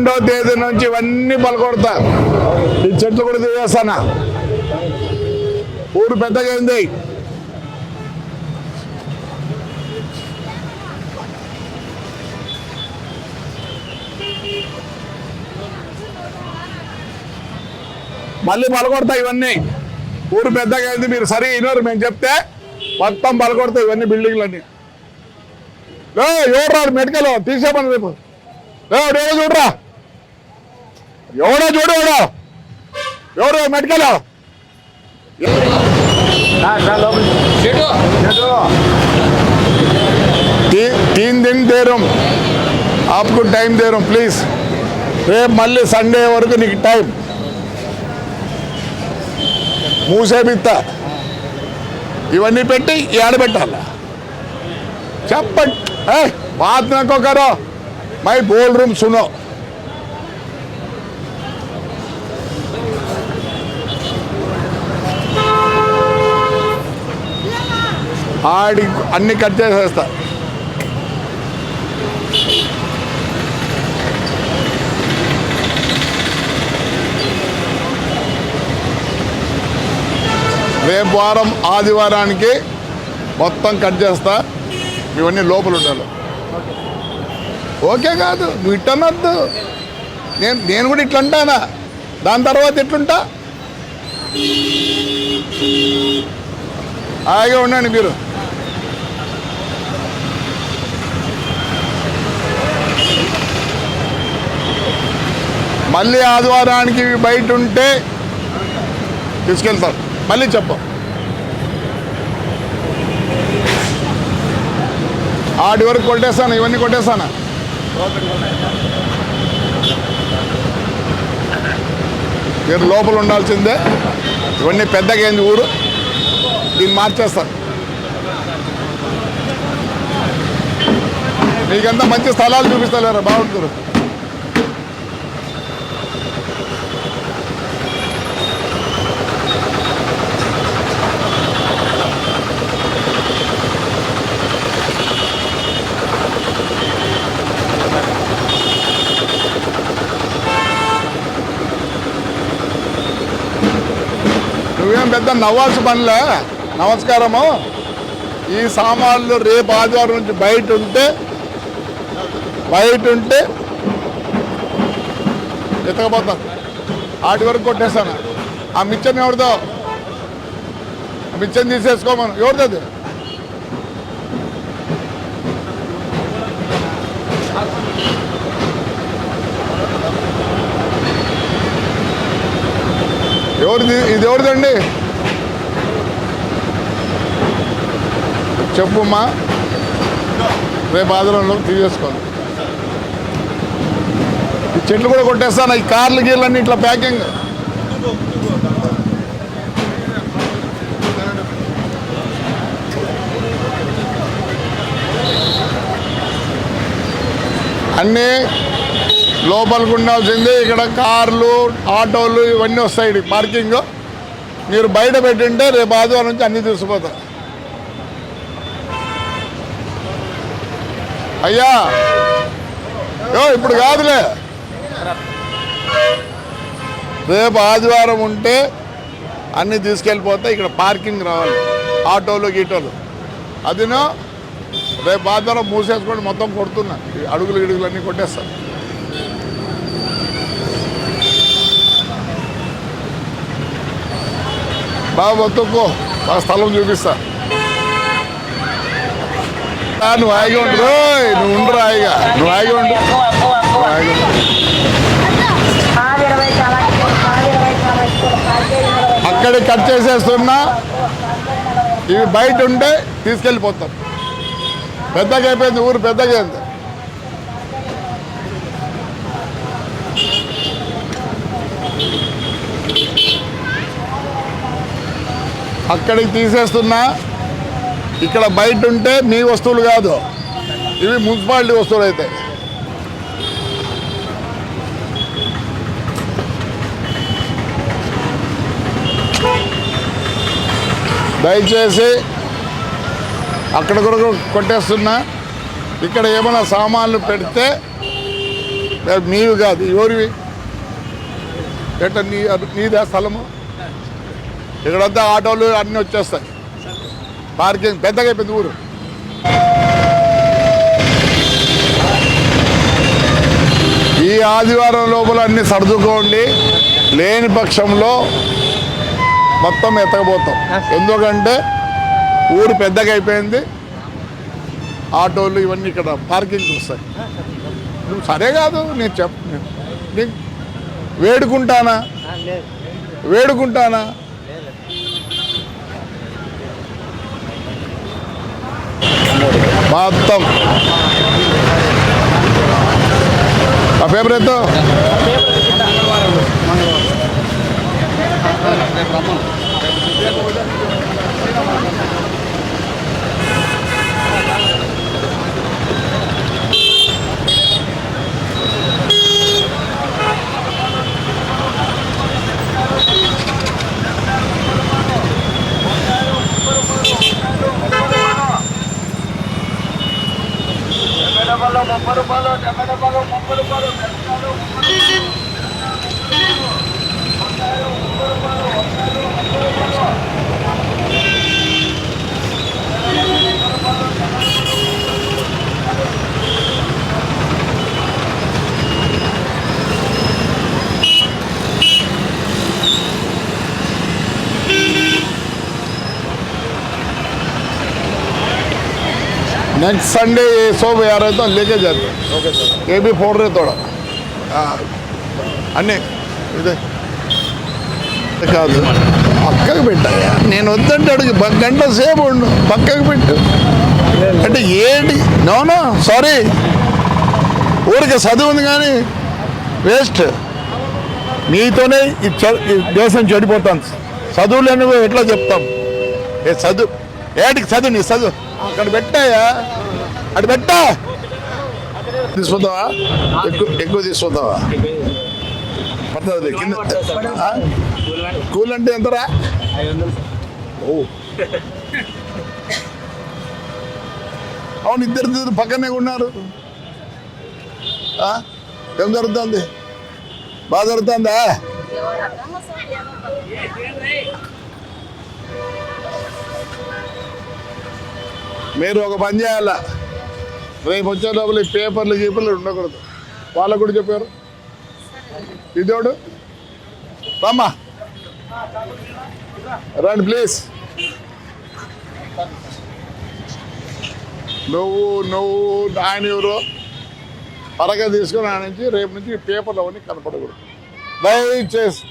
12వ తేదీ నుంచి ఇవన్నీ పలకొడతా. ఈ చెట్లు కూడా తీసేస్తానా. ఊరు పెద్దగా ఉంది. మళ్ళీ పలకొడతా ఇవన్నీ. ఊరు పెద్దగా అయింది. మీరు సరే అయినారు మేము చెప్తే మొత్తం పలకొడతాయి ఇవన్నీ బిల్డింగ్లన్నీ. ఎవరు రాడు మెడికల్ తీసేమని రేపు. ఎవడో చూడరా, ఎవడో చూడు, ఎవరు మెడికల్. 3 दिन दे रहा हूँ आपको, टाइम दे रहा हूँ प्लीज. రేపు మళ్ళీ సండే వరకు నీకు టైం. మూసేపిత్తా ఇవన్నీ పెట్టి ఏడబెట్టాలా చెప్పండి. बात न को करो, मैं बोल रहा हूँ सुनो. ఆడి అన్ని కట్ చేసేస్తా. రేపు వారం ఆదివారానికి మొత్తం కట్ చేస్తా. ఇవన్నీ లోపల ఉండాలి. ఓకే కాదు, నువ్వు ఇట్టనొద్దు. నేను కూడా ఇట్లా అంటానా, దాని తర్వాత ఎట్లుంటా. హాయిగా ఉండండి మీరు. మళ్ళీ ఆదివారానికి బయట ఉంటే తీసుకెళ్తారు. మళ్ళీ చెప్పు. ఆడి వరకు కొట్టేస్తాను, ఇవన్నీ కొట్టేస్తాను. మీరు లోపల ఉండాల్సిందే. ఇవన్నీ పెద్దగా ఏంది ఊరు, దీన్ని మార్చేస్తారు. మీకంతా మంచి స్థలాలు చూపిస్తలేరా, బాగుంటారు. నువ్వేం పెద్ద నవ్వాల్సిన పనిలే. నమస్కారము. ఈ సామాన్లు రేపు ఆదివారం నుంచి బయట ఉంటే ఎత్తకపోతాను. ఆటి వరకు కొట్టేస్తాను. ఆ మిచ్చని ఎవరిదో, ఆ మిచ్చని తీసేసుకోమను. ఎవరిది? ఎవరిది? ఇది ఎవరిదండి చెప్పుమ్మా. రేపు ఆదివారంలో తీసేసుకోండి. ఈ చెట్లు కూడా కొట్టేస్తాను. ఈ కార్లు గీర్లన్నీ ఇట్లా ప్యాకింగ్. అన్నీ లోపలికి ఉండాల్సిందే. ఇక్కడ కార్లు, ఆటోలు ఇవన్నీ వస్తాయి పార్కింగ్. మీరు బయట పెట్టింటే రేపు ఆదివారం నుంచి అన్నీ తీసుకుపోతారు. అయ్యా ఇప్పుడు కాదులే, రేపు ఆదివారం ఉంటే అన్నీ తీసుకెళ్ళిపోతే ఇక్కడ పార్కింగ్ రావాలి. ఆటోలు గీటోలు అదినో రేపు ఆదివారం మూసేసుకొని మొత్తం కొడుతున్నా. అడుగులు గిడుగులు అన్నీ కొట్టేస్తాను. బాగా బతుక్కో, బాగా స్థలం చూపిస్తా. నువ్వు హాయిగా ఉండు. నువ్వు ఉండు హాయిగా, నువ్వు హాయిగా ఉండు. అక్కడికి కట్ చేసేస్తున్నా. ఇవి బయట ఉంటే తీసుకెళ్ళిపోతాం. పెద్దగా అయిపోయింది ఊరు, పెద్దగా అయింది. అక్కడికి తీసేస్తున్నా. ఇక్కడ బయట ఉంటే మీ వస్తువులు కాదు, ఇవి మున్సిపాలిటీ వస్తువులు అవుతాయి. దయచేసి అక్కడ కూడా కొట్టేస్తున్నా. ఇక్కడ ఏమైనా సామాన్లు పెడితే నీవి కాదు, ఎవరివి? ఎట్లా నీదే స్థలము? ఇక్కడంతా ఆటోలు అన్నీ వచ్చేస్తాయి. పార్కింగ్ పెద్దగా అయిపోయింది ఊరు. ఈ ఆదివారం లోపల అన్నీ సర్దుకోండి, లేని పక్షంలో మొత్తం ఎత్తకపోతాం. ఎందుకంటే ఊరు పెద్దగా అయిపోయింది, ఆటోలు ఇవన్నీ ఇక్కడ పార్కింగ్కి వస్తాయి. నువ్వు సరే కాదు, నేను నీకు వేడుకుంటానా మొత్తం ఆ పేపర్ ఎత్తో. नेक्स्ट संडे ये 100 आ रहे तो लेके जाते हैं. Okay sir. ये भी फोड़ रहे थोड़ा అన్నీ ఇదే కాదు. పక్కకు పెట్టాయా, నేను వద్దంటే అడుగు, గంట సేపు ఉండు, పక్కకు పెట్టు అంటే ఏంటి? నోనో సారీ, ఊరికి చదువు ఉంది కానీ వేస్ట్. నీతోనే ఈ దేశం చెడిపోతాను. చదువు లేని ఎట్లా చెప్తాం? ఏ చదువు ఏటికి చదువు, నీ చదువు అక్కడ పెట్టాయా, అటు పెట్టా. తీసుకుందావా? ఎక్కువ తీసుకుందావా? పడుతుంది కింద. కూల్ అంటే ఎంతరా? ఓ అవును, ఇద్దరు పక్కనే ఉన్నారు. ఏం జరుగుతుంది? బాగా జరుగుతుందా? మీరు ఒక పని చేయాల, రేపు వచ్చేటప్పుడు ఈ పేపర్లు గీపర్లు ఉండకూడదు. వాళ్ళకు కూడా చెప్పారు. ఇదోడు రామ్మా, రండి ప్లీజ్. నువ్వు ఆయన ఎవరు పరగా తీసుకొని ఆయన నుంచి రేపు నుంచి పేపర్లు అవన్నీ కనపడకూడదు దయచేసి.